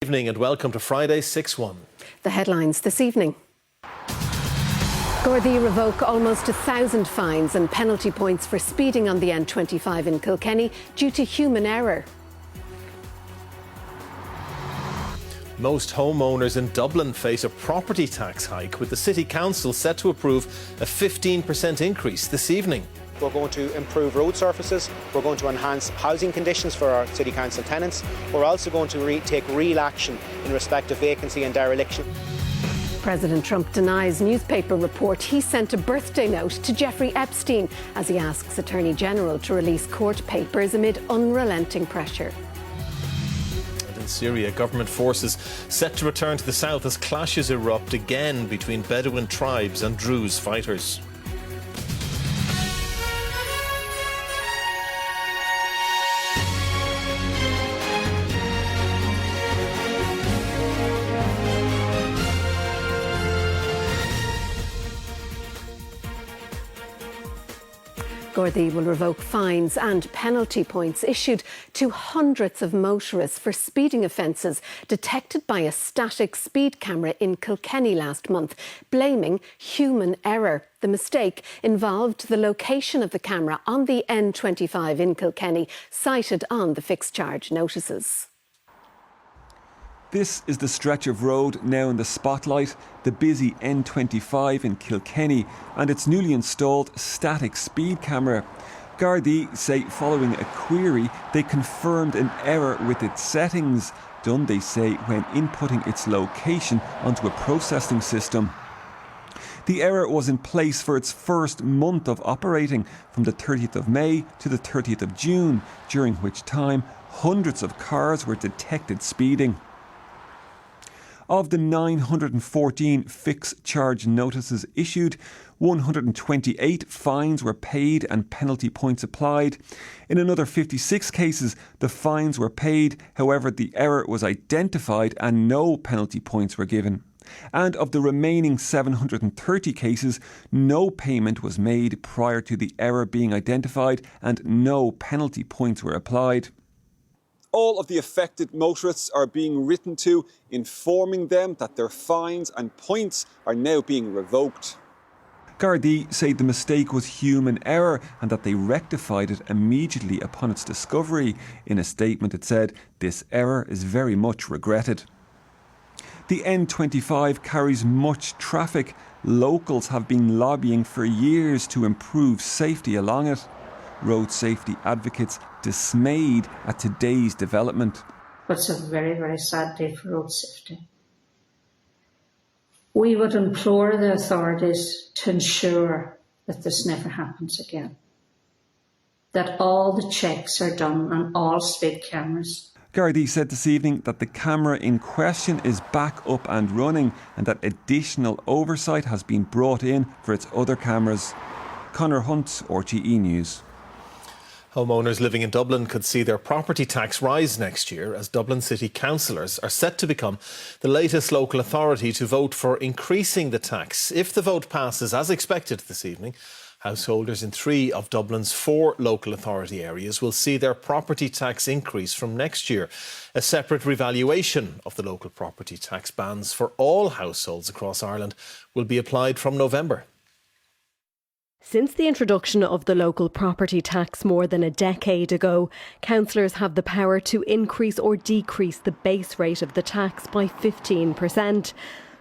Evening and welcome to Friday 6-1. The headlines this evening. Gardaí revoke almost 1,000 fines and penalty points for speeding on the N25 in Kilkenny due to human error. Most homeowners in Dublin face a property tax hike, with the City Council set to approve a 15% increase this evening. We're going to improve road surfaces, we're going to enhance housing conditions for our City Council tenants. We're also going to take real action in respect of vacancy and dereliction. President Trump denies newspaper report he sent a birthday note to Jeffrey Epstein as he asks Attorney General to release court papers amid unrelenting pressure. And in Syria, government forces set to return to the south as clashes erupt again between Bedouin tribes and Druze fighters. Gardaí will revoke fines and penalty points issued to hundreds of motorists for speeding offences detected by a static speed camera in Kilkenny last month, blaming human error. The mistake involved the location of the camera on the N25 in Kilkenny, cited on the fixed charge notices. This is the stretch of road now in the spotlight, the busy N25 in Kilkenny and its newly installed static speed camera. Gardaí say following a query they confirmed an error with its settings, done they say when inputting its location onto a processing system. The error was in place for its first month of operating, from the 30th of May to the 30th of June, during which time hundreds of cars were detected speeding. Of the 914 fixed charge notices issued, 128 fines were paid and penalty points applied. In another 56 cases, the fines were paid, however the error was identified and no penalty points were given. And of the remaining 730 cases, no payment was made prior to the error being identified and no penalty points were applied. All of the affected motorists are being written to, informing them that their fines and points are now being revoked. Gardaí say the mistake was human error and that they rectified it immediately upon its discovery. In a statement it said, "This error is very much regretted." The N25 carries much traffic. Locals have been lobbying for years to improve safety along it. Road safety advocates dismayed at today's development. It's a very, very sad day for road safety. We would implore the authorities to ensure that this never happens again. That all the checks are done on all speed cameras. Gardaí said this evening that the camera in question is back up and running and that additional oversight has been brought in for its other cameras. Conor Hunt, RTE News. Homeowners living in Dublin could see their property tax rise next year as Dublin City councillors are set to become the latest local authority to vote for increasing the tax. If the vote passes as expected this evening, householders in 3 of Dublin's 4 local authority areas will see their property tax increase from next year. A separate revaluation of the local property tax bands for all households across Ireland will be applied from November. Since the introduction of the local property tax more than a decade ago, councillors have the power to increase or decrease the base rate of the tax by 15%.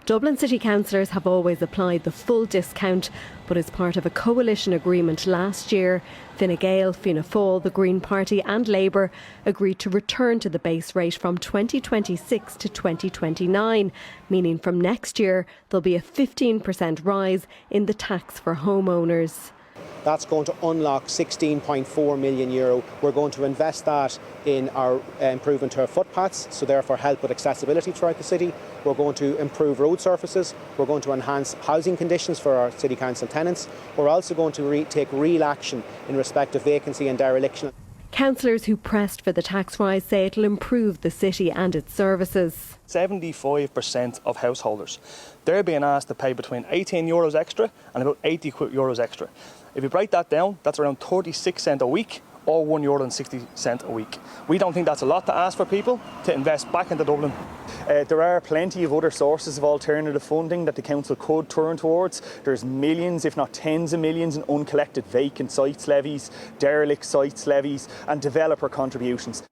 Dublin City councillors have always applied the full discount, but as part of a coalition agreement last year, Fine Gael, Fianna Fáil, the Green Party and Labour agreed to return to the base rate from 2026 to 2029, meaning from next year there'll be a 15% rise in the tax for homeowners. That's going to unlock €16.4 million. We're going to invest that in our improvement to our footpaths, so therefore help with accessibility throughout the city. We're going to improve road surfaces. We're going to enhance housing conditions for our City Council tenants. We're also going to take real action in respect of vacancy and dereliction. Councillors who pressed for the tax rise say it'll improve the city and its services. 75% of householders, they're being asked to pay between €18 extra and about €80 extra. If you break that down, that's around 36 cents a week or €1.60 a week. We don't think that's a lot to ask for people to invest back into Dublin. There are plenty of other sources of alternative funding that the council could turn towards. There's millions, if not tens of millions, in uncollected vacant sites levies, derelict sites levies and developer contributions.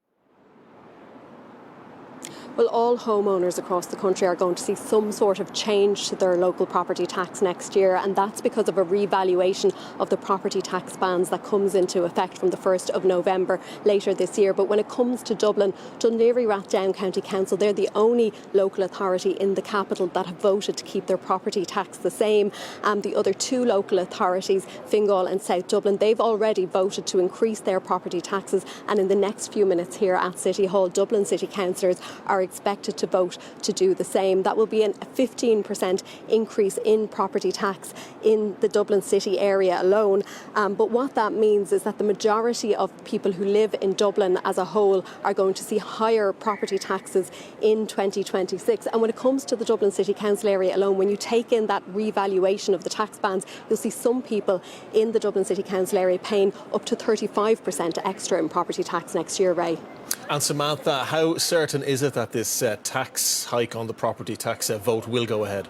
Well, all homeowners across the country are going to see some sort of change to their local property tax next year, and that's because of a revaluation of the property tax bands that comes into effect from the 1st of November later this year. But when it comes to Dublin, Dún Laoghaire-Rathdown County Council, they're the only local authority in the capital that have voted to keep their property tax the same. The other two local authorities, Fingal and South Dublin, they've already voted to increase their property taxes, and in the next few minutes here at City Hall, Dublin City councillors are expected to vote to do the same. That will be a 15% increase in property tax in the Dublin city area alone. But what that means is that the majority of people who live in Dublin as a whole are going to see higher property taxes in 2026. And when it comes to the Dublin City Council area alone, when you take in that revaluation of the tax bands, you'll see some people in the Dublin City Council area paying up to 35% extra in property tax next year, Ray. And Samantha, how certain is it that this tax hike on the property tax vote will go ahead?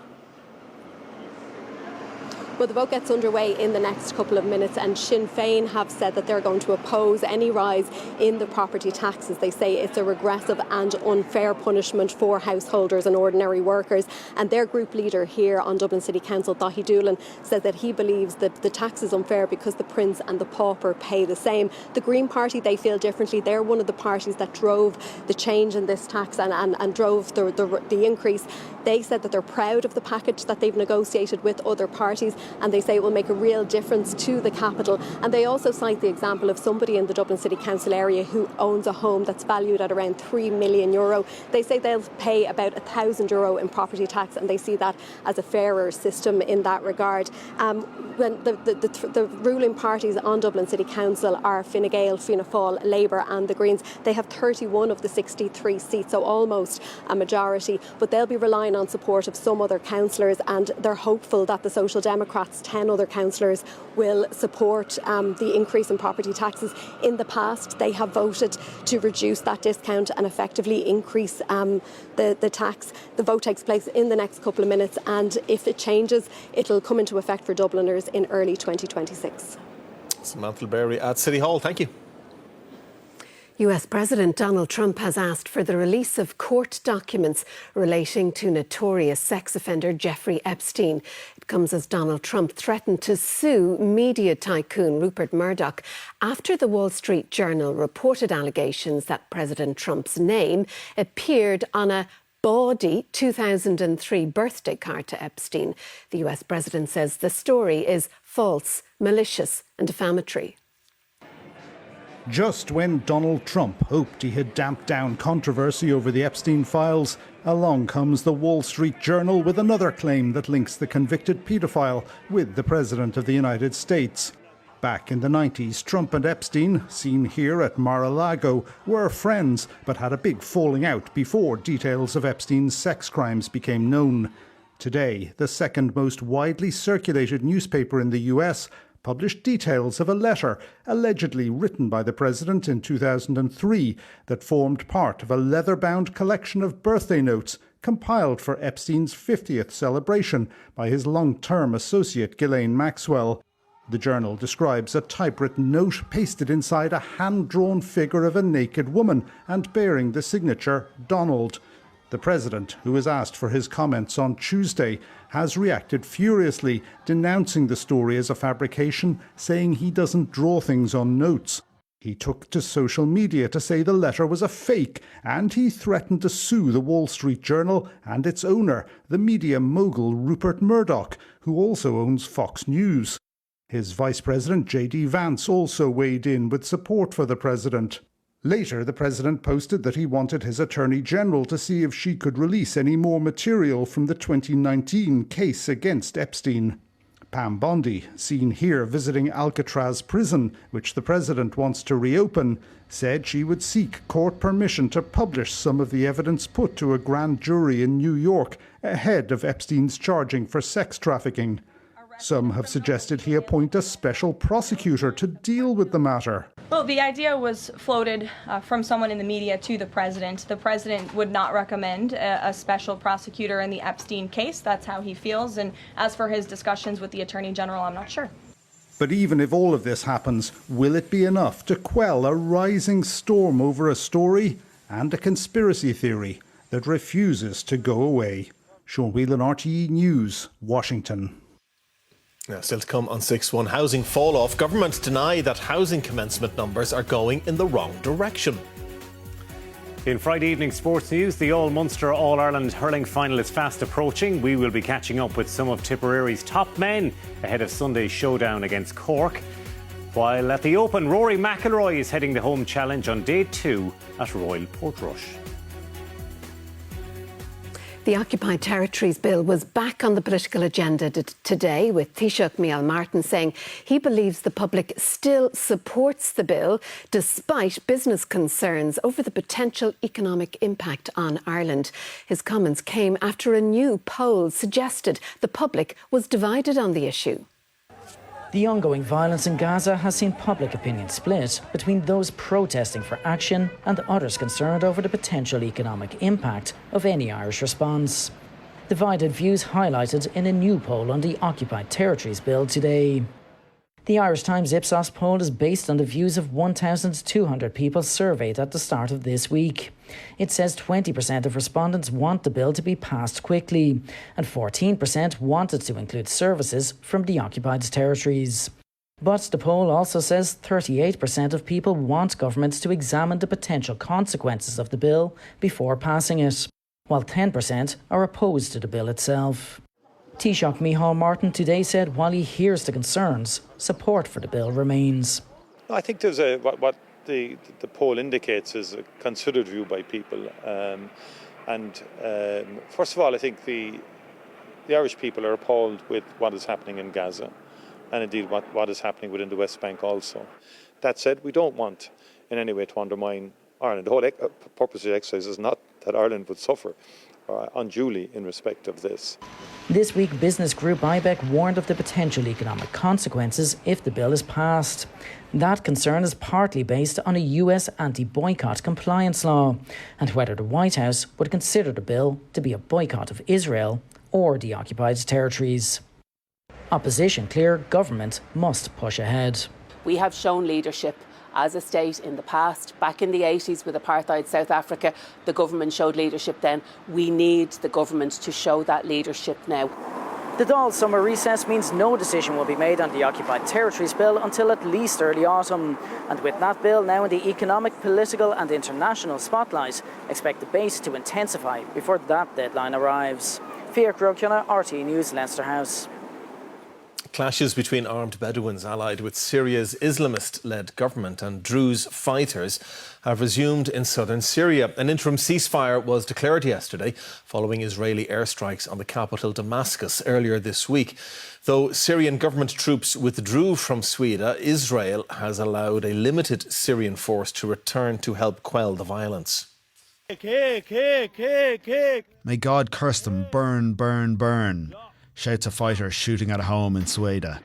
Well, the vote gets underway in the next couple of minutes, and Sinn Féin have said that they're going to oppose any rise in the property taxes. They say it's a regressive and unfair punishment for householders and ordinary workers. And their group leader here on Dublin City Council, Daithí Doolan, said that he believes that the tax is unfair because the prince and the pauper pay the same. The Green Party, they feel differently. They're one of the parties that drove the change in this tax and drove the increase. They said that they're proud of the package that they've negotiated with other parties, and they say it will make a real difference to the capital. And they also cite the example of somebody in the Dublin City Council area who owns a home that's valued at around €3 million. They say they'll pay about €1,000 in property tax, and they see that as a fairer system in that regard. When the ruling parties on Dublin City Council are Fine Gael, Fianna Fáil, Labour and the Greens. They have 31 of the 63 seats, so almost a majority, but they'll be relying on support of some other councillors, and they're hopeful that the Social Democrats, 10 other councillors, will support the increase in property taxes. In the past, they have voted to reduce that discount and effectively increase the tax. The vote takes place in the next couple of minutes, and if it changes, it'll come into effect for Dubliners in early 2026. Samantha Berry at City Hall, thank you. US President Donald Trump has asked for the release of court documents relating to notorious sex offender Jeffrey Epstein. It comes as Donald Trump threatened to sue media tycoon Rupert Murdoch after the Wall Street Journal reported allegations that President Trump's name appeared on a bawdy 2003 birthday card to Epstein. The US President says the story is false, malicious and defamatory. Just when Donald Trump hoped he had damped down controversy over the Epstein files, along comes the Wall Street Journal with another claim that links the convicted paedophile with the President of the United States. Back in the 90s, Trump and Epstein, seen here at Mar-a-Lago, were friends but had a big falling out before details of Epstein's sex crimes became known. Today, the second most widely circulated newspaper in the US published details of a letter allegedly written by the president in 2003 that formed part of a leather-bound collection of birthday notes compiled for Epstein's 50th celebration by his long-term associate Ghislaine Maxwell. The journal describes a typewritten note pasted inside a hand-drawn figure of a naked woman and bearing the signature Donald. The president, who was asked for his comments on Tuesday, has reacted furiously, denouncing the story as a fabrication, saying he doesn't draw things on notes. He took to social media to say the letter was a fake, and he threatened to sue the Wall Street Journal and its owner, the media mogul Rupert Murdoch, who also owns Fox News. His vice president, J.D. Vance, also weighed in with support for the president. Later, the president posted that he wanted his Attorney General to see if she could release any more material from the 2019 case against Epstein. Pam Bondi, seen here visiting Alcatraz prison, which the president wants to reopen, said she would seek court permission to publish some of the evidence put to a grand jury in New York ahead of Epstein's charging for sex trafficking. Some have suggested he appoint a special prosecutor to deal with the matter. Well, the idea was floated from someone in the media to the president. The president would not recommend a special prosecutor in the Epstein case. That's how he feels. And as for his discussions with the Attorney General, I'm not sure. But even if all of this happens, will it be enough to quell a rising storm over a story and a conspiracy theory that refuses to go away? Sean Whelan, RTE News, Washington. Now, still to come on 6-1 housing fall-off. Government deny that housing commencement numbers are going in the wrong direction. In Friday evening sports news, the All-Munster All-Ireland hurling final is fast approaching. We will be catching up with some of Tipperary's top men ahead of Sunday's showdown against Cork. While at the Open, Rory McIlroy is heading the home challenge on day 2 at Royal Portrush. The Occupied Territories Bill was back on the political agenda today, with Taoiseach Micheál Martin saying he believes the public still supports the bill despite business concerns over the potential economic impact on Ireland. His comments came after a new poll suggested the public was divided on the issue. The ongoing violence in Gaza has seen public opinion split between those protesting for action and others concerned over the potential economic impact of any Irish response. Divided views highlighted in a new poll on the Occupied Territories Bill today. The Irish Times Ipsos poll is based on the views of 1,200 people surveyed at the start of this week. It says 20% of respondents want the bill to be passed quickly, and 14% wanted to include services from the occupied territories. But the poll also says 38% of people want governments to examine the potential consequences of the bill before passing it, while 10% are opposed to the bill itself. Taoiseach Micheál Martin today said while he hears the concerns, support for the bill remains. I think there's what the poll indicates is a considered view by people. First of all, I think the Irish people are appalled with what is happening in Gaza, and indeed what is happening within the West Bank also. That said, we don't want in any way to undermine Ireland. The whole purpose of the exercise is not that Ireland would suffer unduly in respect of this. This week, business group IBEC warned of the potential economic consequences if the bill is passed. That concern is partly based on a US anti-boycott compliance law, and whether the White House would consider the bill to be a boycott of Israel or the occupied territories. Opposition clear government must push ahead. We have shown leadership as a state in the past. Back in the 80s with apartheid South Africa, the government showed leadership then. We need the government to show that leadership now. The Dáil summer recess means no decision will be made on the Occupied Territories Bill until at least early autumn. And with that bill now in the economic, political and international spotlight, expect debate to intensify before that deadline arrives. Fia Crocuna, RTE News, Leinster House. Clashes between armed Bedouins allied with Syria's Islamist-led government and Druze fighters have resumed in southern Syria. An interim ceasefire was declared yesterday following Israeli airstrikes on the capital Damascus earlier this week. Though Syrian government troops withdrew from Sweden, Israel has allowed a limited Syrian force to return to help quell the violence. May God curse them, burn, burn, burn, shouts a fighter shooting at a home in Sueda.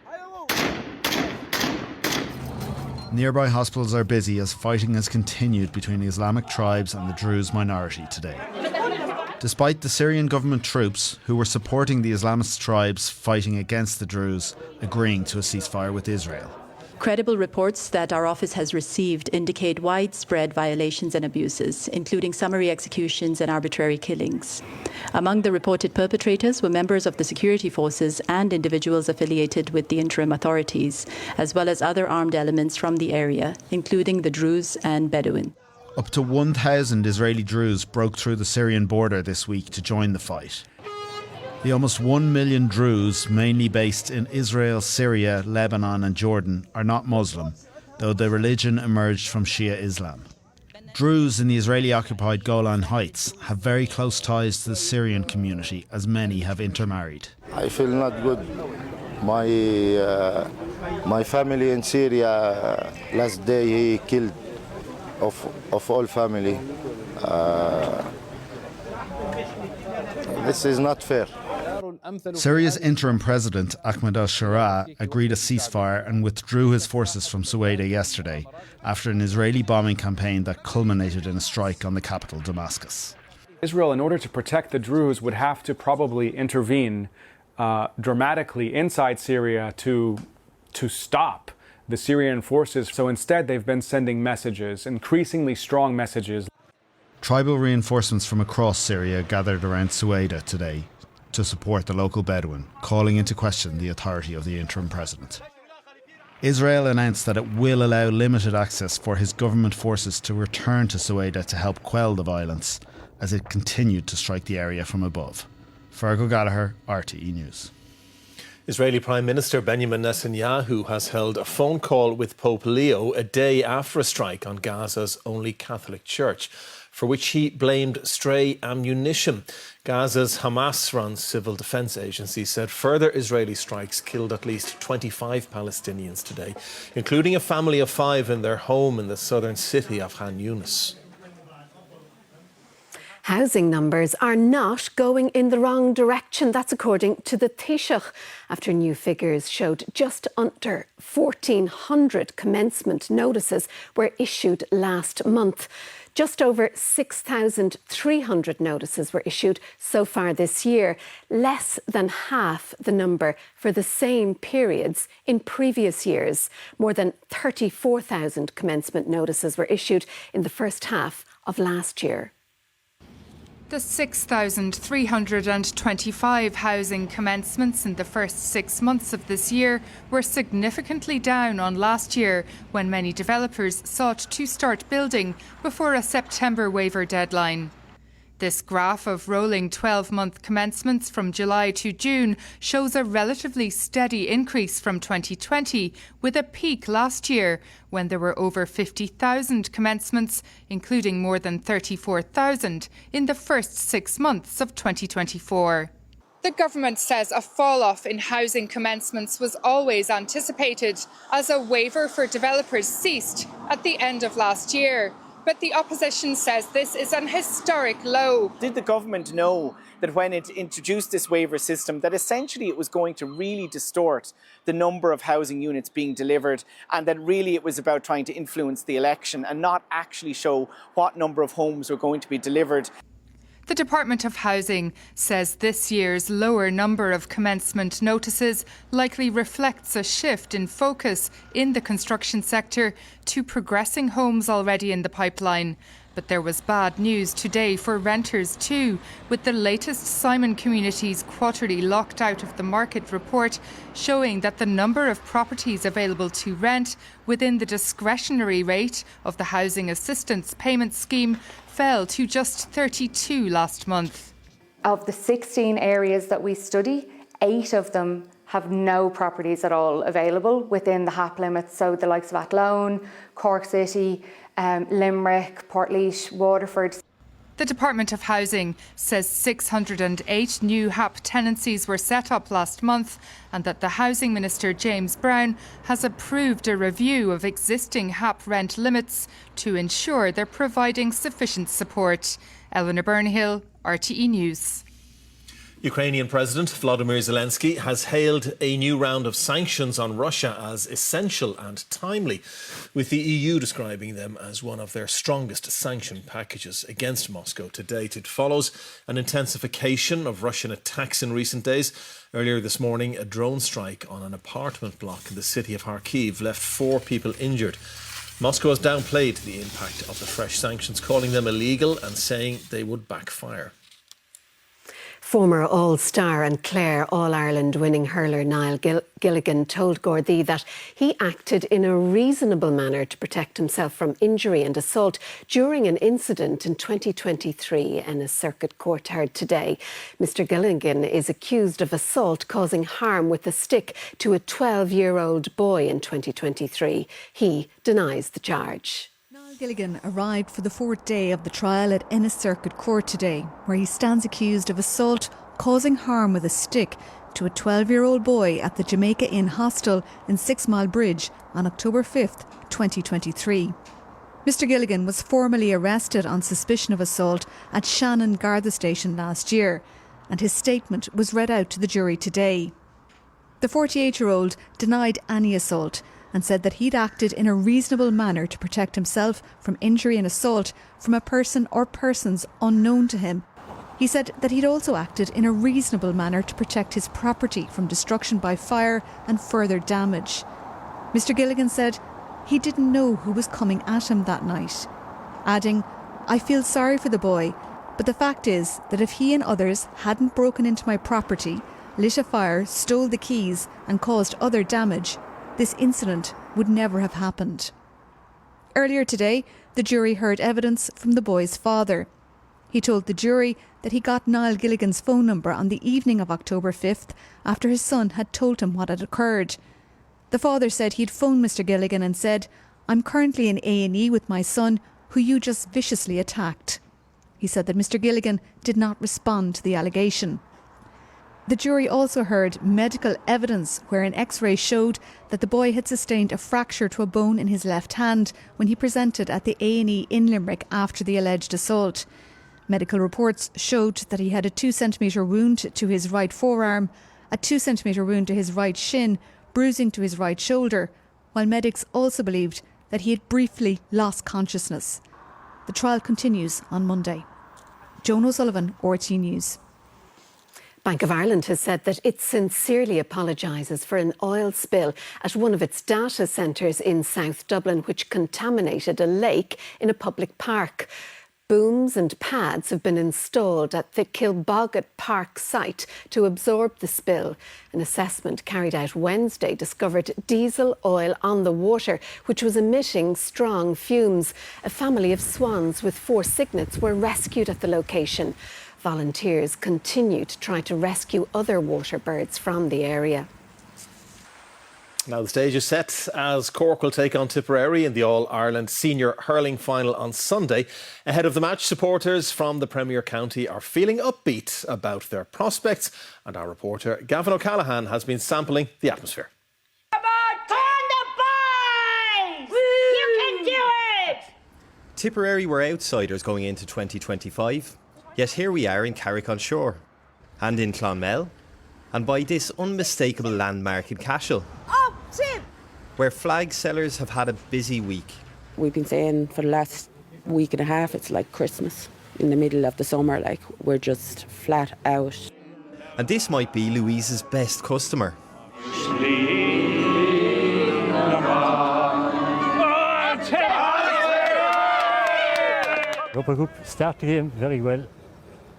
Nearby hospitals are busy as fighting has continued between the Islamic tribes and the Druze minority today. Despite the Syrian government troops, who were supporting the Islamist tribes fighting against the Druze, agreeing to a ceasefire with Israel. Credible reports that our office has received indicate widespread violations and abuses, including summary executions and arbitrary killings. Among the reported perpetrators were members of the security forces and individuals affiliated with the interim authorities, as well as other armed elements from the area, including the Druze and Bedouin. Up to 1,000 Israeli Druze broke through the Syrian border this week to join the fight. The almost 1 million Druze, mainly based in Israel, Syria, Lebanon and Jordan, are not Muslim, though their religion emerged from Shia Islam. Druze in the Israeli-occupied Golan Heights have very close ties to the Syrian community, as many have intermarried. I feel not good. My family in Syria, last day he killed of all family. This is not fair. Syria's interim president, Ahmed al-Sharaa, agreed a ceasefire and withdrew his forces from Suwaida yesterday after an Israeli bombing campaign that culminated in a strike on the capital, Damascus. Israel, in order to protect the Druze, would have to probably intervene dramatically inside Syria to stop the Syrian forces. So instead, they've been sending messages, increasingly strong messages. Tribal reinforcements from across Syria gathered around Suwaida today to support the local Bedouin, calling into question the authority of the interim president. Israel announced that it will allow limited access for his government forces to return to Suwaida to help quell the violence as it continued to strike the area from above. Fergal Gallagher, RTE News. Israeli Prime Minister Benjamin Netanyahu has held a phone call with Pope Leo a day after a strike on Gaza's only Catholic church, for which he blamed stray ammunition. Gaza's Hamas-run civil defence agency said further Israeli strikes killed at least 25 Palestinians today, including a family of 5 in their home in the southern city of Khan Yunis. Housing numbers are not going in the wrong direction. That's according to the Taoiseach, after new figures showed just under 1,400 commencement notices were issued last month. Just over 6,300 notices were issued so far this year, less than half the number for the same periods in previous years. More than 34,000 commencement notices were issued in the first half of last year. The 6,325 housing commencements in the first 6 months of this year were significantly down on last year, when many developers sought to start building before a September waiver deadline. This graph of rolling 12-month commencements from July to June shows a relatively steady increase from 2020, with a peak last year when there were over 50,000 commencements, including more than 34,000 in the first 6 months of 2024. The government says a fall-off in housing commencements was always anticipated as a waiver for developers ceased at the end of last year. But the opposition says this is an historic low. Did the government know that when it introduced this waiver system that essentially it was going to really distort the number of housing units being delivered, and that really it was about trying to influence the election and not actually show what number of homes were going to be delivered? The Department of Housing says this year's lower number of commencement notices likely reflects a shift in focus in the construction sector to progressing homes already in the pipeline. But there was bad news today for renters too, with the latest Simon Communities quarterly locked out of the market report showing that the number of properties available to rent within the discretionary rate of the Housing Assistance Payment Scheme fell to just 32 last month. Of the 16 areas that we study, 8 of them have no properties at all available within the HAP limits. So the likes of Athlone, Cork City, Limerick, Portlaoise, Waterford. The Department of Housing says 608 new HAP tenancies were set up last month, and that the Housing Minister James Brown has approved a review of existing HAP rent limits to ensure they're providing sufficient support. Eleanor Byrnehill, RTE News. Ukrainian President Volodymyr Zelensky has hailed a new round of sanctions on Russia as essential and timely, with the EU describing them as one of their strongest sanction packages against Moscow to date. It follows an intensification of Russian attacks in recent days. Earlier this morning, a drone strike on an apartment block in the city of Kharkiv left 4 people injured. Moscow has downplayed the impact of the fresh sanctions, calling them illegal and saying they would backfire. Former All-Star and Clare All-Ireland winning hurler Niall Gilligan told Gardaí that he acted in a reasonable manner to protect himself from injury and assault during an incident in 2023 in a circuit court heard today. Mr Gilligan is accused of assault causing harm with a stick to a 12-year-old boy in 2023. He denies the charge. Gilligan arrived for the 4th day of the trial at Ennis Circuit Court today, where he stands accused of assault causing harm with a stick to a 12-year-old boy at the Jamaica Inn hostel in 6 Mile Bridge on October 5th, 2023. Mr Gilligan was formally arrested on suspicion of assault at Shannon Garda Station last year. and his statement was read out to the jury today. The 48-year-old denied any assault and said that he'd acted in a reasonable manner to protect himself from injury and assault from a person or persons unknown to him. He said that he'd also acted in a reasonable manner to protect his property from destruction by fire and further damage. Mr. Gilligan said he didn't know who was coming at him that night, adding, "I feel sorry for the boy, but the fact is that if he and others hadn't broken into my property, lit a fire, stole the keys and caused other damage, this incident would never have happened." Earlier today, the jury heard evidence from the boy's father. He told the jury that he got Niall Gilligan's phone number on the evening of October 5th after his son had told him what had occurred. The father said he'd phoned Mr. Gilligan and said, "I'm currently in A&E with my son, who you just viciously attacked." He said that Mr. Gilligan did not respond to the allegation. The jury also heard medical evidence where an X-ray showed that the boy had sustained a fracture to a bone in his left hand when he presented at the A&E in Limerick after the alleged assault. Medical reports showed that he had a 2-centimetre wound to his right forearm, a 2-centimetre wound to his right shin, bruising to his right shoulder, while medics also believed that he had briefly lost consciousness. The trial continues on Monday. Joan O'Sullivan, RTÉ News. Bank of Ireland has said that it sincerely apologises for an oil spill at one of its data centres in South Dublin, which contaminated a lake in a public park. Booms and pads have been installed at the Kilboggett Park site to absorb the spill. An assessment carried out Wednesday discovered diesel oil on the water, which was emitting strong fumes. A family of swans with 4 cygnets were rescued at the location. Volunteers continue to try to rescue other water birds from the area. Now the stage is set as Cork will take on Tipperary in the All-Ireland Senior Hurling Final on Sunday. Ahead of the match, supporters from the Premier County are feeling upbeat about their prospects, and our reporter Gavin O'Callaghan has been sampling the atmosphere. Come on, turn the boys! You can do it! Tipperary were outsiders going into 2025, yet here we are in Carrick-on-Shore, and in Clonmel, and by this unmistakable landmark in Cashel, where flag sellers have had a busy week. We've been saying for the last week and a half it's like Christmas in the middle of the summer, like we're just flat out. And this might be Louise's best customer. Rubber Group start the game very well.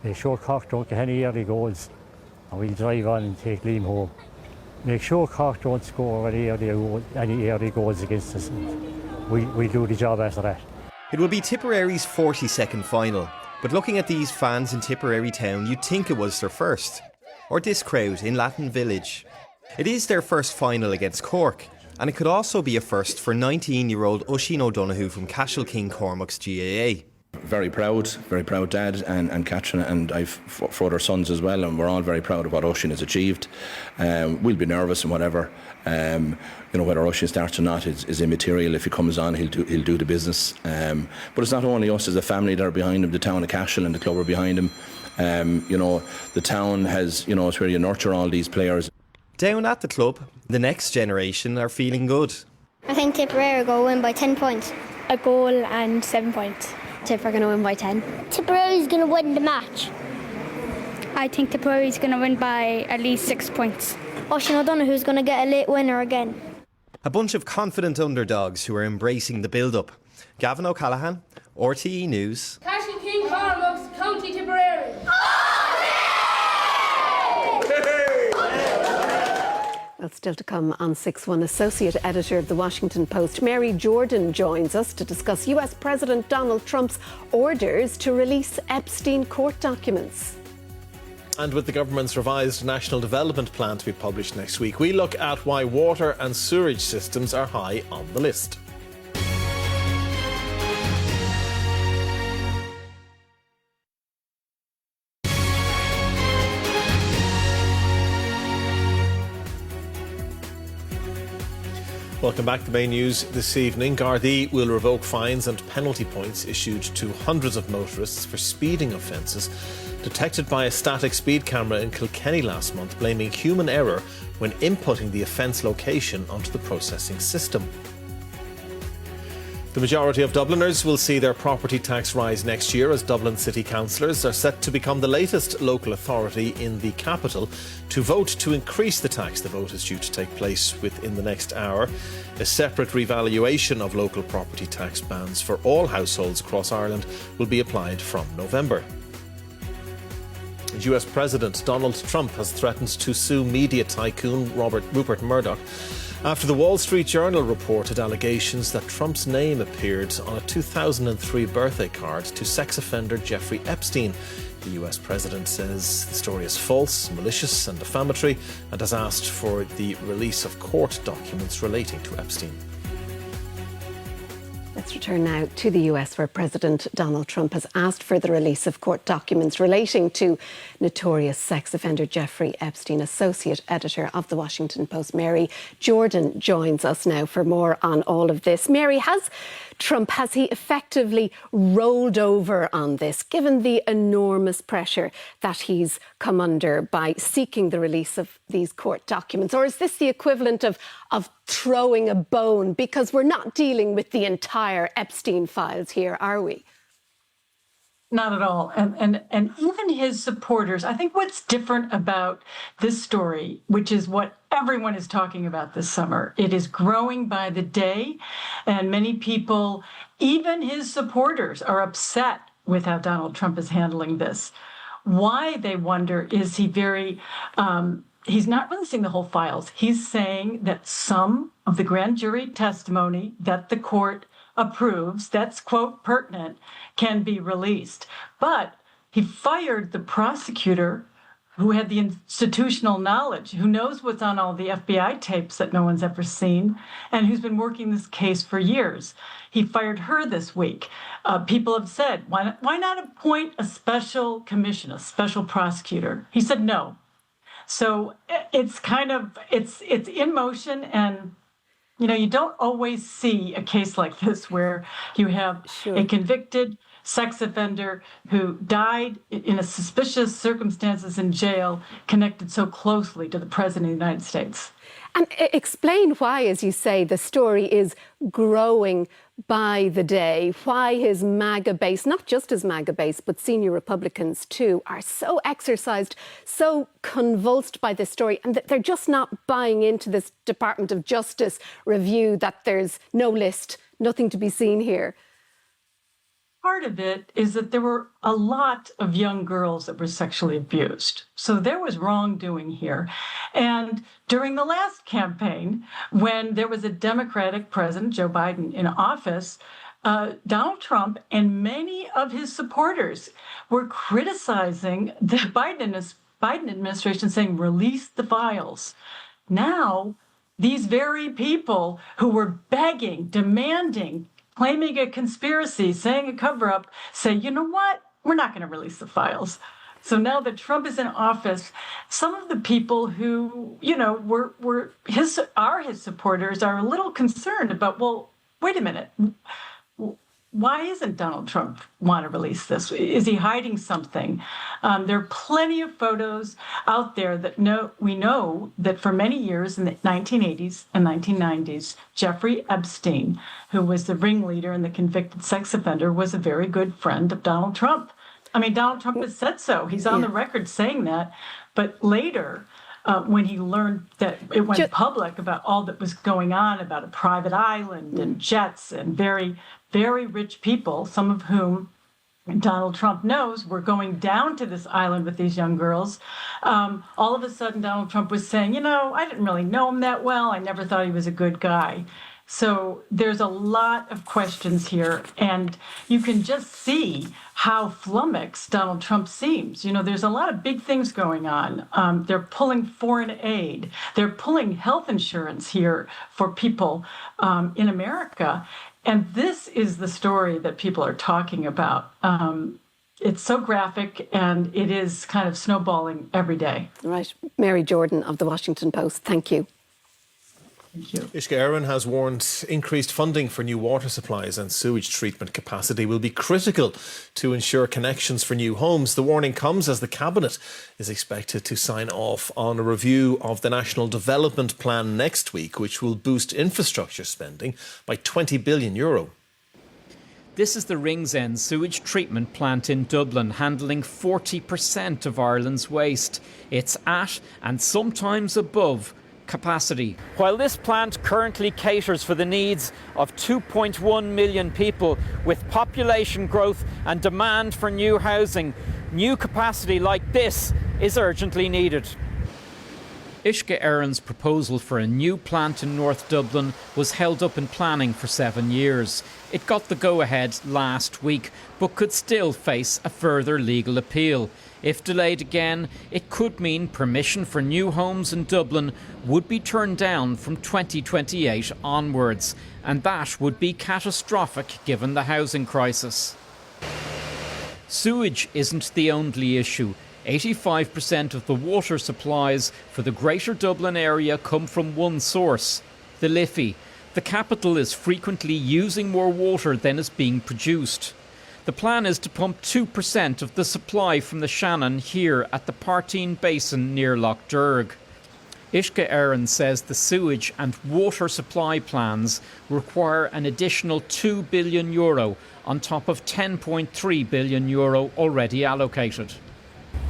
They show Cork don't get any early goals, and we'll drive on and take Liam home. Make sure Cork don't score any early goals against us. We do the job after that. It will be Tipperary's 42nd final, but looking at these fans in Tipperary town, you'd think it was their first. Or this crowd in Latin Village. It is their first final against Cork, and it could also be a first for 19-year-old Oisín O'Donoghue from Cashel King Cormac's GAA. Very proud dad and Catherine, and I've 4 other sons as well, and we're all very proud of what Oisín has achieved. We'll be nervous and whatever. Whether Oisín starts or not is immaterial. If he comes on, he'll do the business. But it's not only us as a family that are behind him. The town of Cashel and the club are behind him. The town has, it's where you nurture all these players. Down at the club, the next generation are feeling good. I think Tipperary will win by 10 points. A goal and 7 points. Tipperary going to win by 10. Tipperary's going to win the match. I think Tipperary's going to win by at least 6 points. Oisín O'Donoghue's going to get a late winner again. A bunch of confident underdogs who are embracing the build-up. Gavin O'Callaghan, RTÉ News. Cashel King Cormac's County Tipperary. Well, still to come on 6-1, Associate Editor of The Washington Post, Mary Jordan, joins us to discuss US President Donald Trump's orders to release Epstein court documents. And with the government's revised National Development Plan to be published next week, we look at why water and sewerage systems are high on the list. Welcome back to main news this evening. Gardaí will revoke fines and penalty points issued to hundreds of motorists for speeding offences detected by a static speed camera in Kilkenny last month, blaming human error when inputting the offence location onto the processing system. The majority of Dubliners will see their property tax rise next year as Dublin City Councillors are set to become the latest local authority in the capital to vote to increase the tax. The vote is due to take place within the next hour. A separate revaluation of local property tax bands for all households across Ireland will be applied from November. US President Donald Trump has threatened to sue media tycoon Rupert Murdoch after the Wall Street Journal reported allegations that Trump's name appeared on a 2003 birthday card to sex offender Jeffrey Epstein. The US president says the story is false, malicious and defamatory and has asked for the release of court documents relating to Epstein. Let's return now to the US, where President Donald Trump has asked for the release of court documents relating to notorious sex offender Jeffrey Epstein. Associate editor of The Washington Post, Mary Jordan, joins us now for more on all of this. Mary, has he effectively rolled over on this, given the enormous pressure that he's come under by seeking the release of these court documents? Or is this the equivalent of throwing a bone? Because we're not dealing with the entire Epstein files here, are we? Not at all. And even his supporters, I think what's different about this story, which is what everyone is talking about this summer, it is growing by the day. And many people, even his supporters, are upset with how Donald Trump is handling this. Why, they wonder, is he he's not releasing the whole files. He's saying that some of the grand jury testimony that the court approves, that's, quote, pertinent, can be released. But he fired the prosecutor who had the institutional knowledge, who knows what's on all the FBI tapes that no one's ever seen, and who's been working this case for years. He fired her this week. People have said, why not appoint a special commission, a special prosecutor? He said no. So it's it's in motion, and you don't always see a case like this where you have a convicted sex offender who died in a suspicious circumstances in jail connected so closely to the President of the United States. And explain why, as you say, the story is growing by the day, why his MAGA base, not just his MAGA base, but senior Republicans too, are so exercised, so convulsed by this story, and that they're just not buying into this Department of Justice review that there's no list, nothing to be seen here. Part of it is that there were a lot of young girls that were sexually abused. So there was wrongdoing here. And during the last campaign, when there was a Democratic president, Joe Biden, in office, Donald Trump and many of his supporters were criticizing the Biden administration, saying, release the files. Now, these very people who were begging, demanding, claiming a conspiracy, saying a cover-up, say, you know what? We're not going to release the files. So now that Trump is in office, some of the people who, were his supporters are a little concerned about, well, wait a minute. Why isn't Donald Trump want to release this? Is he hiding something? There are plenty of photos out there that we know that for many years in the 1980s and 1990s, Jeffrey Epstein, who was the ringleader and the convicted sex offender, was a very good friend of Donald Trump. I mean, Donald Trump has said so. He's on the record saying that. But later, when he learned that it went public about all that was going on, about a private island and jets and very, very rich people, some of whom Donald Trump knows were going down to this island with these young girls, all of a sudden Donald Trump was saying, I didn't really know him that well. I never thought he was a good guy. So there's a lot of questions here, and you can just see how flummoxed Donald Trump seems. There's a lot of big things going on. They're pulling foreign aid. They're pulling health insurance here for people in America. And this is the story that people are talking about. It's so graphic, and it is kind of snowballing every day. Right. Mary Jordan of The Washington Post, thank you. Thank you. Ishka Éireann has warned increased funding for new water supplies and sewage treatment capacity will be critical to ensure connections for new homes. The warning comes as the Cabinet is expected to sign off on a review of the National Development Plan next week, which will boost infrastructure spending by €20 billion. This is the Ringsend sewage treatment plant in Dublin, handling 40% of Ireland's waste. It's at, and sometimes above, capacity. While this plant currently caters for the needs of 2.1 million people, with population growth and demand for new housing, new capacity like this is urgently needed. Ishka Éireann's proposal for a new plant in North Dublin was held up in planning for 7 years. It got the go-ahead last week, but could still face a further legal appeal. If delayed again, it could mean permission for new homes in Dublin would be turned down from 2028 onwards, and that would be catastrophic given the housing crisis. Sewage isn't the only issue. 85% of the water supplies for the Greater Dublin area come from one source, the Liffey. The capital is frequently using more water than is being produced. The plan is to pump 2% of the supply from the Shannon here at the Partine Basin near Lough Derg. Ishka Éireann says the sewage and water supply plans require an additional €2 billion on top of €10.3 billion already allocated.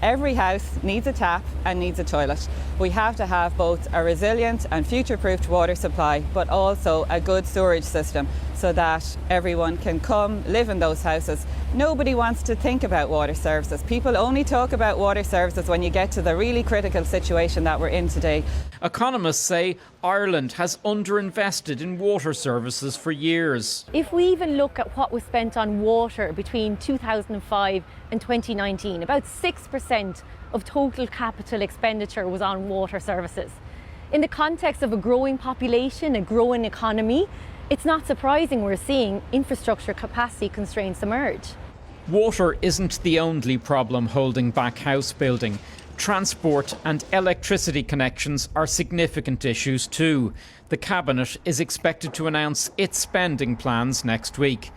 Every house needs a tap and needs a toilet. We have to have both a resilient and future-proofed water supply, but also a good sewerage system so that everyone can come live in those houses. Nobody wants to think about water services. People only talk about water services when you get to the really critical situation that we're in today. Economists say Ireland has underinvested in water services for years. If we even look at what was spent on water between 2005 and 2019, about 6% of total capital expenditure was on water services. In the context of a growing population, a growing economy, it's not surprising we're seeing infrastructure capacity constraints emerge. Water isn't the only problem holding back house building. Transport and electricity connections are significant issues too. The Cabinet is expected to announce its spending plans next week.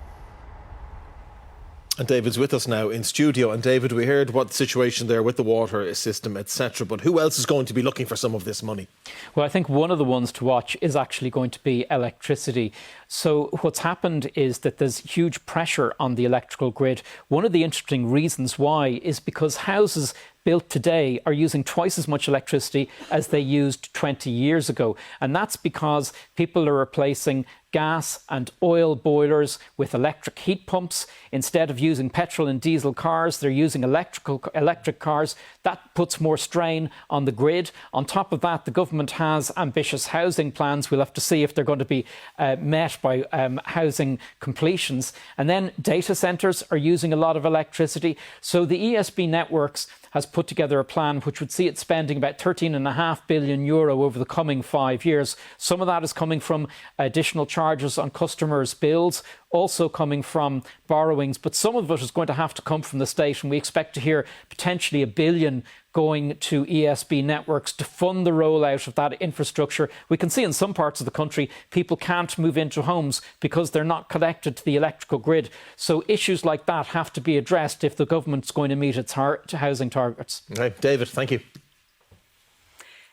And David's with us now in studio. And David, we heard what the situation there with the water system, etc. But who else is going to be looking for some of this money? Well, I think one of the ones to watch is actually going to be electricity. So what's happened is that there's huge pressure on the electrical grid. One of the interesting reasons why is because houses built today are using twice as much electricity as they used 20 years ago. And that's because people are replacing gas and oil boilers with electric heat pumps. Instead of using petrol and diesel cars, they're using electric cars. That puts more strain on the grid. On top of that, the government has ambitious housing plans. We'll have to see if they're going to be met by housing completions. And then data centres are using a lot of electricity. So the ESB Networks has put together a plan which would see it spending about €13.5 billion over the coming 5 years. Some of that is coming from additional charges on customers' bills, also coming from borrowings, but some of it is going to have to come from the state, and we expect to hear potentially €1 billion going to ESB Networks to fund the rollout of that infrastructure. We can see in some parts of the country people can't move into homes because they're not connected to the electrical grid. So issues like that have to be addressed if the government's going to meet its housing targets. Right, David, thank you.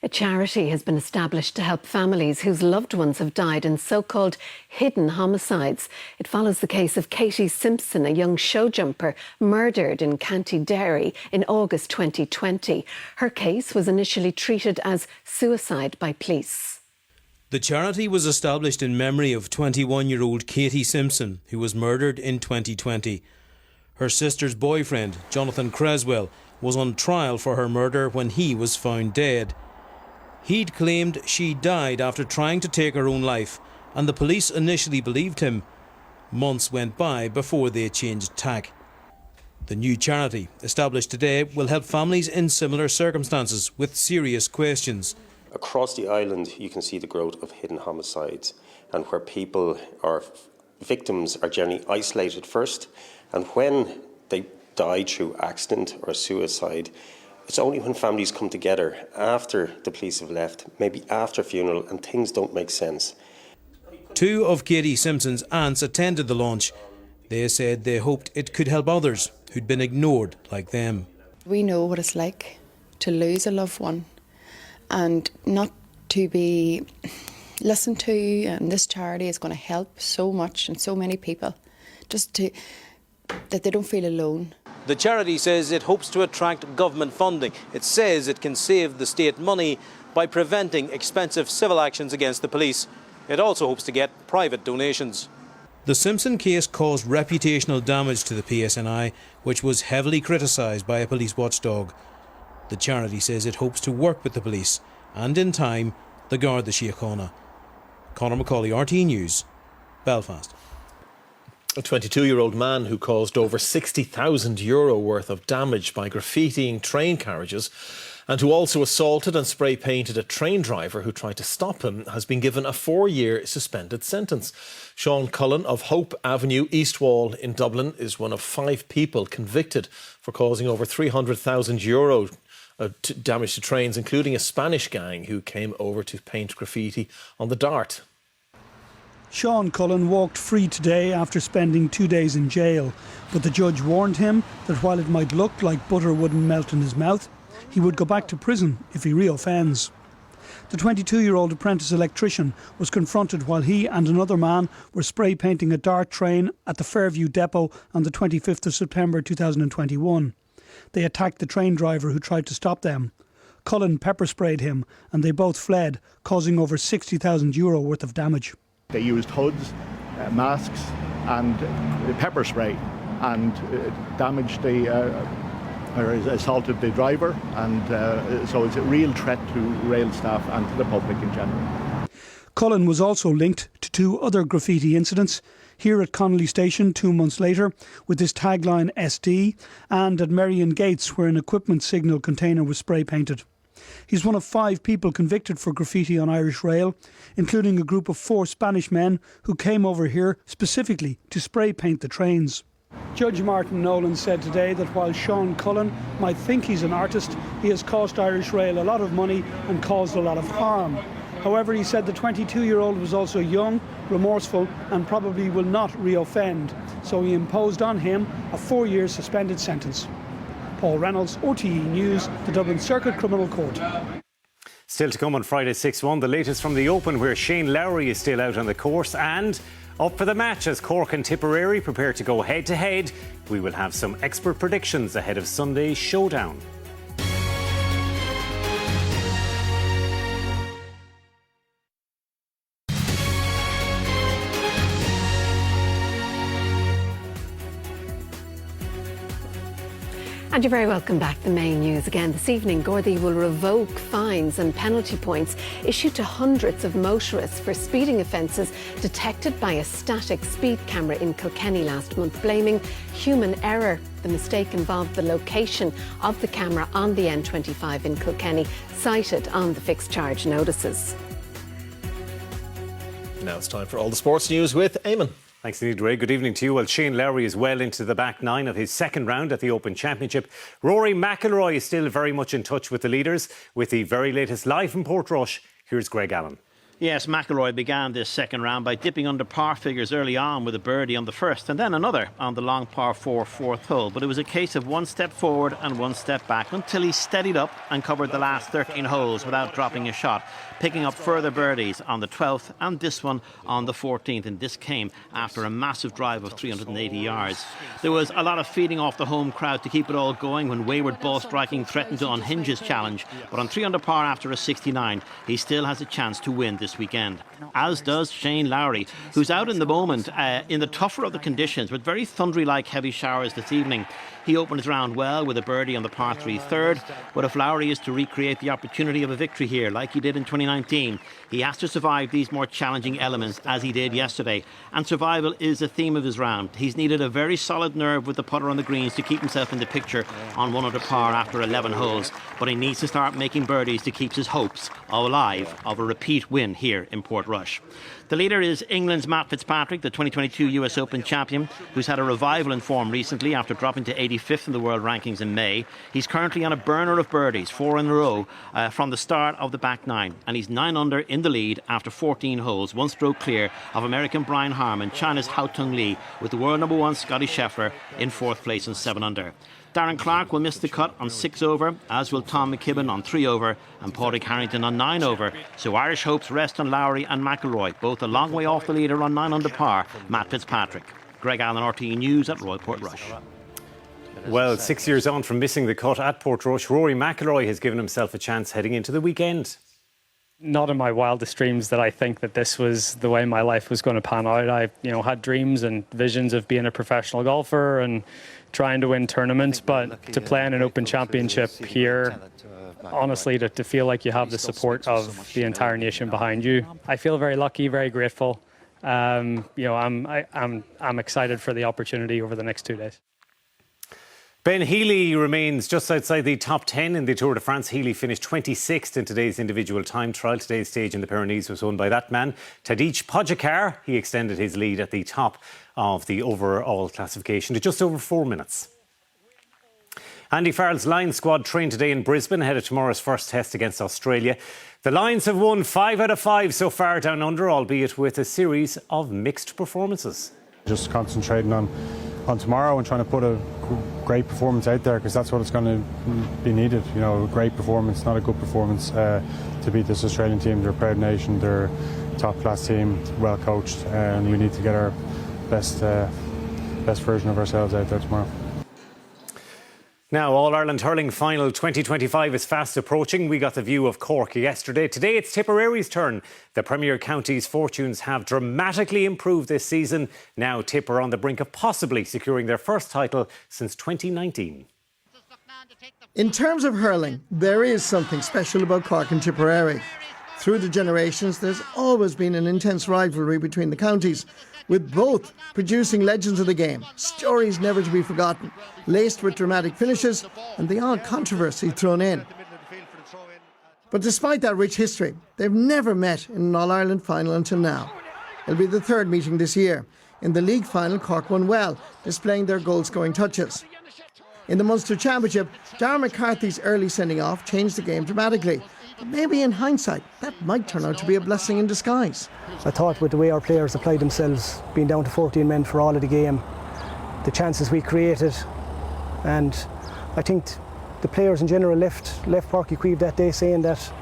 A charity has been established to help families whose loved ones have died in so-called hidden homicides. It follows the case of Katie Simpson, a young show jumper murdered in County Derry in August 2020. Her case was initially treated as suicide by police. The charity was established in memory of 21-year-old Katie Simpson, who was murdered in 2020. Her sister's boyfriend, Jonathan Creswell, was on trial for her murder when he was found dead. He'd claimed she died after trying to take her own life, and the police initially believed him. Months went by before they changed tack. The new charity, established today, will help families in similar circumstances with serious questions. Across the island, you can see the growth of hidden homicides, and where people or victims are generally isolated first, and when they die through accident or suicide, It's only when families come together after the police have left, maybe after a funeral, and things don't make sense. 2 of Katie Simpson's aunts attended the launch. They said they hoped it could help others who'd been ignored like them. We know what it's like to lose a loved one and not to be listened to, and this charity is going to help so much and so many people, just that they don't feel alone. The charity says it hopes to attract government funding. It says it can save the state money by preventing expensive civil actions against the police. It also hopes to get private donations. The Simpson case caused reputational damage to the PSNI, which was heavily criticised by a police watchdog. The charity says it hopes to work with the police and, in time, the Garda Síochána. Conor Macaulay, RTÉ News, Belfast. A 22-year-old man who caused over €60,000 worth of damage by graffitiing train carriages and who also assaulted and spray-painted a train driver who tried to stop him has been given a 4-year suspended sentence. Sean Cullen of Hope Avenue, East Wall in Dublin is one of 5 people convicted for causing over €300,000 damage to trains, including a Spanish gang who came over to paint graffiti on the Dart. Sean Cullen walked free today after spending 2 days in jail, but the judge warned him that while it might look like butter wouldn't melt in his mouth, he would go back to prison if he reoffends. The 22-year-old apprentice electrician was confronted while he and another man were spray painting a Dart train at the Fairview depot on the 25th of September 2021. They attacked the train driver who tried to stop them. Cullen pepper sprayed him and they both fled, causing over €60,000 worth of damage. They used hoods, masks and pepper spray and damaged or assaulted the driver, and so it's a real threat to rail staff and to the public in general. Cullen was also linked to 2 other graffiti incidents, here at Connolly Station 2 months later with his tagline SD, and at Merrion Gates where an equipment signal container was spray painted. He's one of 5 people convicted for graffiti on Irish Rail, including a group of 4 Spanish men who came over here specifically to spray paint the trains. Judge Martin Nolan said today that while Sean Cullen might think he's an artist, he has cost Irish Rail a lot of money and caused a lot of harm. However, he said the 22-year-old was also young, remorseful and probably will not reoffend, so he imposed on him a 4-year suspended sentence. Paul Reynolds, RTÉ News, the Dublin Circuit Criminal Court. Still to come on Friday 6-1, the latest from the Open where Shane Lowry is still out on the course, and up for the match as Cork and Tipperary prepare to go head-to-head. We will have some expert predictions ahead of Sunday's showdown. And you're very welcome back. The main news again this evening. Gardaí will revoke fines and penalty points issued to hundreds of motorists for speeding offences detected by a static speed camera in Kilkenny last month, blaming human error. The mistake involved the location of the camera on the N25 in Kilkenny, cited on the fixed charge notices. Now it's time for all the sports news with Eamon. Thanks indeed, Ray. Good evening to you. Well, Shane Lowry is well into the back 9 of his second round at the Open Championship. Rory McIlroy is still very much in touch with the leaders. With the very latest live from Portrush, here's Greg Allen. Yes, McIlroy began this second round by dipping under par figures early on with a birdie on the first and then another on the long par 4 fourth hole. But it was a case of one step forward and one step back until he steadied up and covered the last 13 holes without dropping a shot, picking up further birdies on the 12th and this one on the 14th. And this came after a massive drive of 380 yards. There was a lot of feeding off the home crowd to keep it all going when wayward ball striking threatened to unhinge his challenge. But on 3 under par after a 69, he still has a chance to win this weekend, as does Shane Lowry, who's out in the moment in the tougher of the conditions with very thundery-like heavy showers this evening. He opened his round well with a birdie on the par 3 third, but if Lowry is to recreate the opportunity of a victory here like he did in 2019, he has to survive these more challenging elements as he did yesterday, and survival is a theme of his round. He's needed a very solid nerve with the putter on the greens to keep himself in the picture on 1 under par after 11 holes, but he needs to start making birdies to keep his hopes alive of a repeat win here in Portrush. Rush. The leader is England's Matt Fitzpatrick, the 2022 US Open champion, who's had a revival in form recently after dropping to 85th in the world rankings in May. He's currently on a burner of birdies, 4 in a row, from the start of the back nine. And he's 9 under in the lead after 14 holes, 1 stroke clear of American Brian Harman, China's Hao Tung Lee, with the world number 1 Scotty Scheffler in 4th place and 7 under. Darren Clarke will miss the cut on 6 over, as will Tom McKibben on 3 over and Padraig Harrington on 9 over. So Irish hopes rest on Lowry and McIlroy, both a long way off the leader on 9 under par, Matt Fitzpatrick. Greg Allen, RTE News at Royal Portrush. Well, 6 years on from missing the cut at Portrush, Rory McIlroy has given himself a chance heading into the weekend. Not in my wildest dreams that I think that this was the way my life was going to pan out. I, had dreams and visions of being a professional golfer and trying to win tournaments, but to play in an Open Championship here, honestly, to feel like you have the support of the entire nation behind you, I feel very lucky, very grateful. I'm excited for the opportunity over the next 2 days. Ben Healy remains just outside the top 10 in the Tour de France. Healy finished 26th in today's individual time trial. Today's stage in the Pyrenees was won by that man, Tadej Pogačar. He extended his lead at the top of the overall classification to just over 4 minutes. Andy Farrell's Lions squad trained today in Brisbane ahead of tomorrow's first test against Australia. The Lions have won 5 out of 5 so far down under, albeit with a series of mixed performances. Just concentrating on tomorrow and trying to put a great performance out there, because that's what it's going to be needed. A great performance, not a good performance, to beat this Australian team. They're a proud nation, they're a top class team, well coached, and we need to get our best version of ourselves out there tomorrow. Now, All-Ireland Hurling Final 2025 is fast approaching. We got the view of Cork yesterday. Today it's Tipperary's turn. The Premier County's fortunes have dramatically improved this season. Now Tip are on the brink of possibly securing their first title since 2019. In terms of hurling, there is something special about Cork and Tipperary. Through the generations, there's always been an intense rivalry between the counties, with both producing legends of the game, stories never to be forgotten, laced with dramatic finishes and the odd controversy thrown in. But despite that rich history, they've never met in an All-Ireland final until now. It'll be the third meeting this year. In the league final, Cork won well, displaying their goal-scoring touches. In the Munster Championship, Darren McCarthy's early sending off changed the game dramatically. But maybe in hindsight, that might turn out to be a blessing in disguise. I thought with the way our players applied themselves, being down to 14 men for all of the game, the chances we created, and I think the players in general left Páirc Uí Chaoimh that day saying that,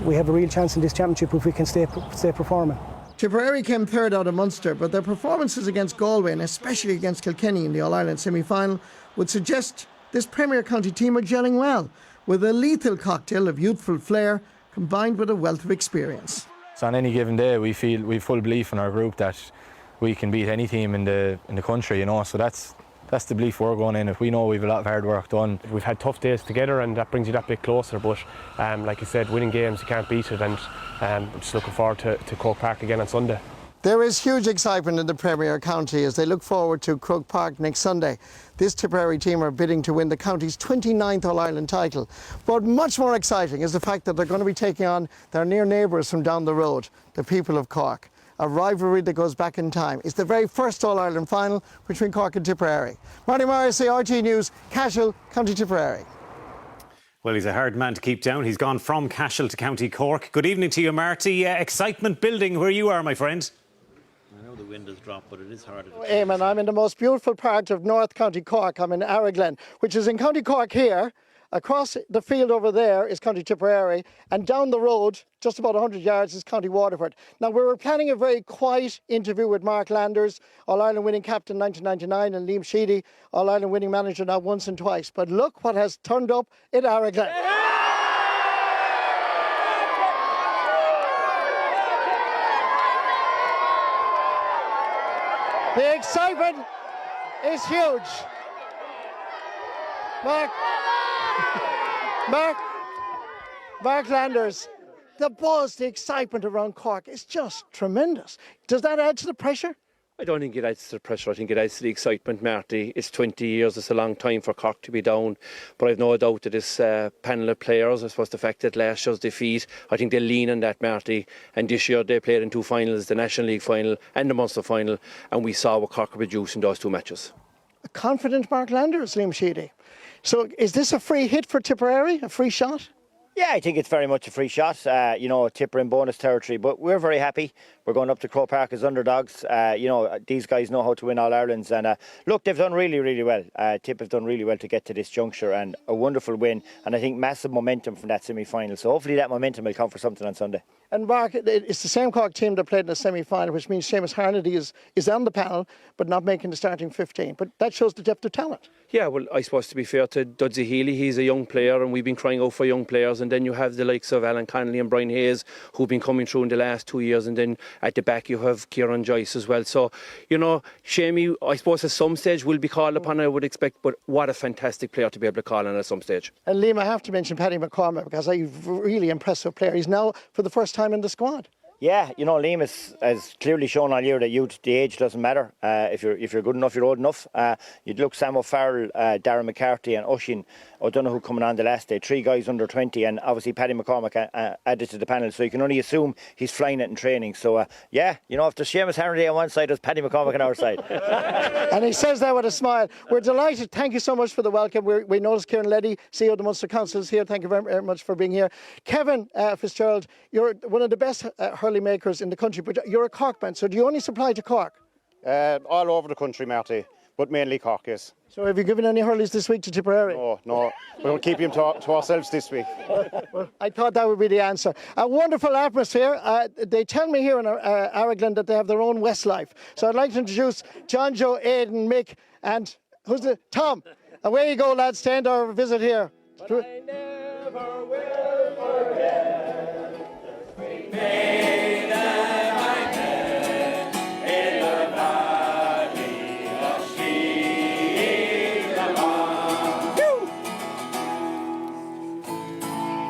we have a real chance in this championship if we can stay performing. Tipperary came third out of Munster, but their performances against Galway and especially against Kilkenny in the All-Ireland semi-final would suggest this Premier County team are gelling well, with a lethal cocktail of youthful flair combined with a wealth of experience. So on any given day, we feel we've full belief in our group that we can beat any team in the country. So that's the belief we're going in. If we know we've a lot of hard work done. We've had tough days together, and that brings you that bit closer. But like you said, winning games, you can't beat it, and I'm just looking forward to Croke Park again on Sunday. There is huge excitement in the Premier County as they look forward to Croke Park next Sunday. This Tipperary team are bidding to win the county's 29th All-Ireland title. But much more exciting is the fact that they're going to be taking on their near neighbours from down the road, the people of Cork. A rivalry that goes back in time. It's the very first All-Ireland final between Cork and Tipperary. Marty Morrissey, RTE News, Cashel, County Tipperary. Well, he's a hard man to keep down. He's gone from Cashel to County Cork. Good evening to you, Marty. Excitement building where you are, my friend. I know the wind has dropped, but it is harder to... Eamon, I'm in the most beautiful part of North County Cork. I'm in Arraglen, which is in County Cork here. Across the field over there is County Tipperary, and down the road, just about 100 yards, is County Waterford. Now, we were planning a very quiet interview with Mark Landers, All-Ireland winning captain 1999, and Liam Sheedy, All-Ireland winning manager now once and twice. But look what has turned up in Arraglen. The excitement is huge. Mark Landers, the buzz, the excitement around Cork is just tremendous. Does that add to the pressure? I don't think it adds to the pressure. I think it adds to the excitement, Marty. It's 20 years. It's a long time for Cork to be down. But I've no doubt that this panel of players, I suppose the fact that last year's defeat, I think they lean on that, Marty. And this year they played in 2 finals, the National League final and the Munster final. And we saw what Cork produced in those 2 matches. A confident Mark Landers, Liam Sheedy. So is this a free hit for Tipperary, a free shot? Yeah, I think it's very much a free shot. Tipper in bonus territory, but we're very happy. We're going up to Croke Park as underdogs. These guys know how to win All-Irelands. And look, they've done really, really well. Tip have done really well to get to this juncture, and a wonderful win. And I think massive momentum from that semi-final. So hopefully that momentum will come for something on Sunday. And Mark, it's the same Cork team that played in the semi-final, which means Seamus Harnedy is on the panel, but not making the starting 15. But that shows the depth of talent. Yeah, well, I suppose to be fair to Dudsy Healy, he's a young player, and we've been crying out for young players. And then you have the likes of Alan Connolly and Brian Hayes, who've been coming through in the last 2 years. And then at the back you have Kieran Joyce as well. So, Shamey, I suppose at some stage will be called upon, I would expect. But what a fantastic player to be able to call on at some stage. And Liam, I have to mention Paddy McCormack, because he's a really impressive player. He's now for the first time in the squad. Yeah, Liam has clearly shown all year that the age doesn't matter. If you're good enough, you're old enough. You'd look Sam O'Farrell, Darren McCarthy and Oisín O'Donoghue coming on the last day. 3 guys under 20, and obviously Paddy McCormack added to the panel. So you can only assume he's flying it in training. So if there's Seamus Harnedy on one side, there's Paddy McCormack on our side. And he says that with a smile. We're delighted. Thank you so much for the welcome. We noticed Kieran Leddy, CEO of the Munster Council, is here. Thank you very, very much for being here. Kevin Fitzgerald, you're one of the best hurley makers in the country, but you're a Cork man, so do you only supply to Cork? All over the country, Marty, but mainly Cork, yes. So have you given any hurleys this week to Tipperary? No. We'll keep them to ourselves this week. Well, I thought that would be the answer. A wonderful atmosphere. They tell me here in Araglan that they have their own Westlife. So I'd like to introduce John, Joe, Aidan, Mick, and Tom. Away you go, lads. Stand our visit here. But I never will forget the sweet maid that I met in the valley of Sheila,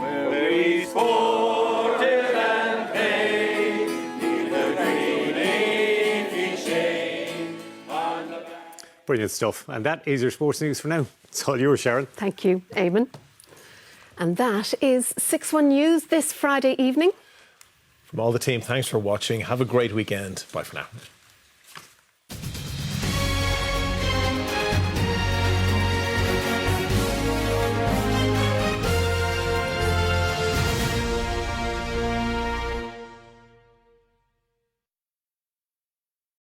where we sported and played in the green leafy shade on the back. Brilliant stuff. And that is your sports news for now. It's all yours, Sharon. Thank you, Eamon. And that is 6-1 News this Friday evening. From all the team, thanks for watching. Have a great weekend. Bye for now.